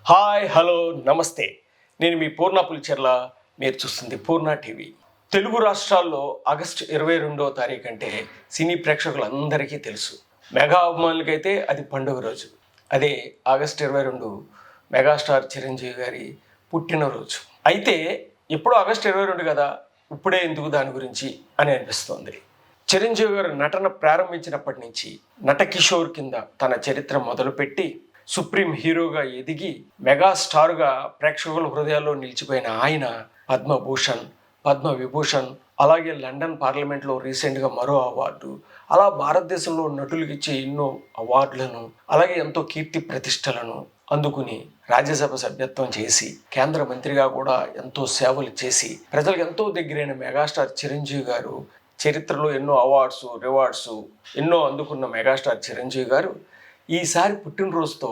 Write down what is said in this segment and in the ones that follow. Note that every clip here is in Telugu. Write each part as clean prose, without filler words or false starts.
హాయ్ హలో నమస్తే. నేను మీ పూర్ణ పులిచెర్ల. మీరు చూస్తుంది పూర్ణ టీవీ. తెలుగు రాష్ట్రాల్లో ఆగస్టు 22వ తారీఖు అంటే సినీ ప్రేక్షకులందరికీ తెలుసు. మెగా అభిమానులకైతే అది పండుగ రోజు. అదే ఆగస్టు 22 మెగాస్టార్ చిరంజీవి గారి పుట్టినరోజు. అయితే ఎప్పుడు ఆగస్టు 22 కదా, ఇప్పుడే ఎందుకు దాని గురించి అని అనిపిస్తోంది. చిరంజీవి గారు నటన ప్రారంభించినప్పటి నుంచి నటకిషోర్ కింద తన చరిత్ర మొదలుపెట్టి సుప్రీం హీరోగా ఎదిగి మెగాస్టార్గా ప్రేక్షకుల హృదయాల్లో నిలిచిపోయిన ఆయన పద్మభూషణ్, పద్మవిభూషణ్, అలాగే లండన్ పార్లమెంట్లో రీసెంట్గా మరో అవార్డు, అలా భారతదేశంలో నటులకు ఇచ్చే ఎన్నో అవార్డులను, అలాగే ఎంతో కీర్తి ప్రతిష్టలను అందుకుని రాజ్యసభ సభ్యత్వం చేసి కేంద్ర మంత్రిగా కూడా ఎంతో సేవలు చేసి ప్రజలకు ఎంతో దగ్గరైన మెగాస్టార్ చిరంజీవి గారు చరిత్రలో ఎన్నో అవార్డ్స్, రివార్డ్స్ ఎన్నో అందుకున్న మెగాస్టార్ చిరంజీవి గారు ఈసారి పుట్టినరోజుతో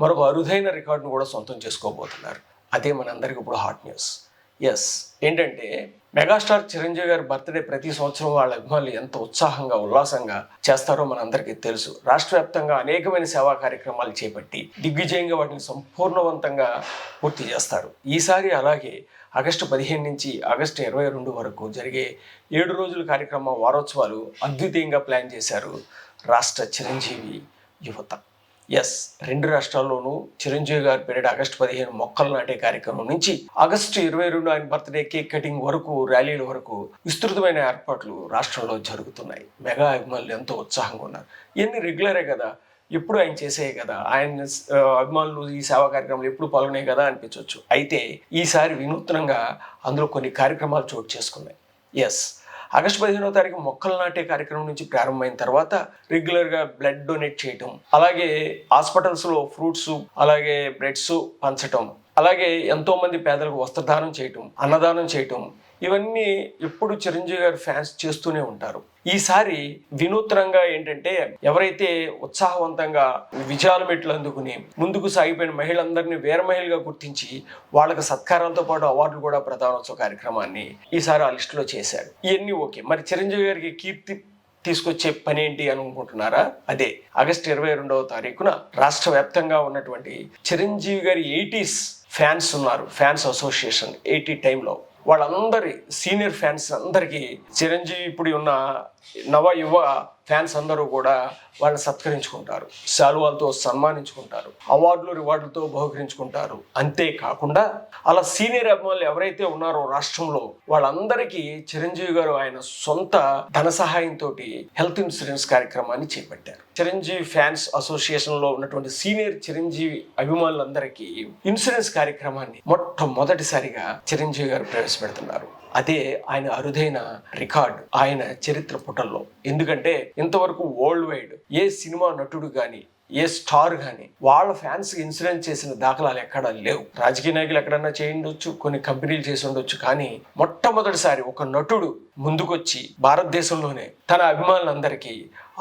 మరొక అరుదైన రికార్డును కూడా సొంతం చేసుకోబోతున్నారు. అదే మనందరికీ ఇప్పుడు హాట్ న్యూస్. ఎస్, ఏంటంటే మెగాస్టార్ చిరంజీవి గారి బర్త్డే ప్రతి సంవత్సరం వాళ్ళ అభిమానులు ఎంత ఉత్సాహంగా ఉల్లాసంగా చేస్తారో మనందరికీ తెలుసు. రాష్ట్ర వ్యాప్తంగా అనేకమైన సేవా కార్యక్రమాలు చేపట్టి దిగ్విజయంగా వాటిని సంపూర్ణవంతంగా పూర్తి చేస్తారు. ఈసారి అలాగే ఆగస్టు 15 నుంచి ఆగస్టు 22 వరకు జరిగే 7 రోజుల కార్యక్రమ వారోత్సవాలు అద్వితీయంగా ప్లాన్ చేశారు రాష్ట్ర చిరంజీవి యువత. ఎస్, 2 రాష్ట్రాల్లోనూ చిరంజీవి గారి పేరిట ఆగస్టు 15 మొక్కలు నాటే కార్యక్రమం నుంచి ఆగస్టు 22 ఆయన బర్త్డే కేక్ కటింగ్ వరకు, ర్యాలీల వరకు విస్తృతమైన ఏర్పాట్లు రాష్ట్రంలో జరుగుతున్నాయి. మెగా అభిమానులు ఎంతో ఉత్సాహంగా ఉన్నారు. ఇవన్నీ రెగ్యులరే కదా, ఎప్పుడు ఆయన చేసేయే కదా, ఆయన అభిమానులు ఈ సేవా కార్యక్రమాలు ఎప్పుడు పాల్గొనే కదా అనిపించవచ్చు. అయితే ఈసారి వినూత్నంగా అందులో కొన్ని కార్యక్రమాలు చోటు చేసుకున్నాయి. ఎస్, ఆగస్టు 15వ తారీఖు మొక్కలు నాటే కార్యక్రమం నుంచి ప్రారంభమైన తర్వాత రెగ్యులర్గా బ్లడ్ డొనేట్ చేయటం, అలాగే హాస్పిటల్స్లో ఫ్రూట్స్ అలాగే బ్రెడ్స్ పంచటం, అలాగే ఎంతోమంది పేదలకు వస్త్రదానం చేయటం, అన్నదానం చేయటం, ఇవన్నీ ఎప్పుడు చిరంజీవి గారి ఫ్యాన్స్ చేస్తూనే ఉంటారు. ఈసారి వినూత్నంగా ఏంటంటే ఎవరైతే ఉత్సాహవంతంగా విజయాల మెట్లు అందుకుని ముందుకు సాగిపోయిన మహిళలందరినీ వీర మహిళగా గుర్తించి వాళ్ళకి సత్కారాలతో పాటు అవార్డులు కూడా ప్రదానోత్సవ కార్యక్రమాన్ని ఈసారి ఆ లిస్టులో చేశారు. ఇవన్నీ ఓకే. మరి చిరంజీవి గారికి కీర్తి తీసుకొచ్చే పని ఏంటి అనుకుంటున్నారా? అదే ఆగస్టు 22వ తారీఖున రాష్ట్ర వ్యాప్తంగా ఉన్నటువంటి చిరంజీవి గారి 80s ఫ్యాన్స్ ఉన్నారు, ఫ్యాన్స్ అసోసియేషన్ 80 టైంలో వాళ్ళందరి సీనియర్ ఫ్యాన్స్ అందరికీ చిరంజీవి ఇప్పుడు ఉన్న నవ యువ ఫ్యాన్స్ అందరూ కూడా వాళ్ళని సత్కరించుకుంటారు, శాలువాలతో సన్మానించుకుంటారు, అవార్డులు రివార్డులతో బహుకరించుకుంటారు. అంతేకాకుండా అలా సీనియర్ అభిమానులు ఎవరైతే ఉన్నారో రాష్ట్రంలో వాళ్ళందరికీ చిరంజీవి గారు ఆయన సొంత ధన సహాయంతో హెల్త్ ఇన్సూరెన్స్ కార్యక్రమాన్ని చేపట్టారు. చిరంజీవి ఫ్యాన్స్ అసోసియేషన్లో ఉన్నటువంటి సీనియర్ చిరంజీవి అభిమానులందరికీ ఇన్సూరెన్స్ కార్యక్రమాన్ని మొట్టమొదటిసారిగా చిరంజీవి గారు ప్రవేశపెడుతున్నారు. అదే ఆయన అరుదైన రికార్డు ఆయన చరిత్ర పుటల్లో. ఎందుకంటే ఇంతవరకు వరల్డ్ వైడ్ ఏ సినిమా నటుడు కానీ ఏ స్టార్ కానీ వాళ్ళ ఫ్యాన్స్ ఇన్సూరెన్స్ చేసిన దాఖలాలు ఎక్కడా లేవు. రాజకీయ నాయకులు ఎక్కడన్నా చేయిండొచ్చు, కొన్ని కంపెనీలు చేసి ఉండొచ్చు, కానీ మొట్టమొదటిసారి ఒక నటుడు ముందుకొచ్చి భారతదేశంలోనే తన అభిమానులందరికీ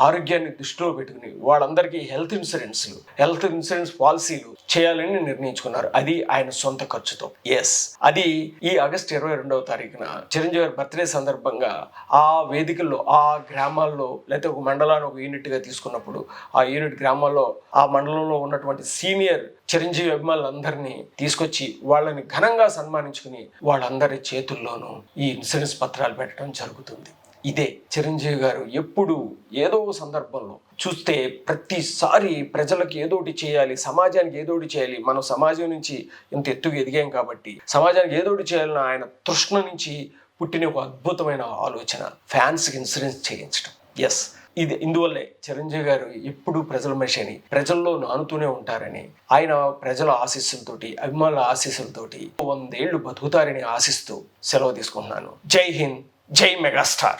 ఆరోగ్యాన్ని దృష్టిలో పెట్టుకుని వాళ్ళందరికీ హెల్త్ ఇన్సూరెన్స్ పాలసీలు చేయాలని నిర్ణయించుకున్నారు. అది ఆయన సొంత ఖర్చుతో. ఎస్, అది ఈ ఆగస్టు 22వ తారీఖున చిరంజీవి గారి బర్త్డే సందర్భంగా ఆ వేదికల్లో, ఆ గ్రామాల్లో, లేకపోతే ఒక మండలాన్ని ఒక యూనిట్గా తీసుకున్నప్పుడు ఆ యూనిట్ గ్రామాల్లో ఆ మండలంలో ఉన్నటువంటి సీనియర్ చిరంజీవి అభిమానులందరినీ తీసుకొచ్చి వాళ్ళని ఘనంగా సన్మానించుకుని వాళ్ళందరి చేతుల్లోనూ ఈ ఇన్సూరెన్స్ పత్రాలు పెట్టడం జరుగుతుంది. ఇదే చిరంజీవి గారు ఎప్పుడు ఏదో సందర్భంలో చూస్తే ప్రతిసారి ప్రజలకు ఏదోటి చేయాలి, సమాజానికి ఏదోటి చేయాలి, మనం సమాజం నుంచి ఇంత ఎత్తుగా ఎదిగాం కాబట్టి సమాజానికి ఏదోటి చేయాలని ఆయన తృష్ణ నుంచి పుట్టిన ఒక అద్భుతమైన ఆలోచన ఫ్యాన్స్కి ఇన్సూరెన్స్ చేయించడం. ఎస్, ఇందువల్లే చిరంజీవి గారు ఎప్పుడు ప్రజల మనిషి అని, ప్రజల్లో నానుతూనే ఉంటారని, ఆయన ప్రజల ఆశీస్సులతోటి, అభిమానుల ఆశీస్సులతోటి 100 ఏళ్ళు బతుకుతారని ఆశిస్తూ సెలవు తీసుకుంటున్నాను. జై హింద్, జై మెగాస్టార్.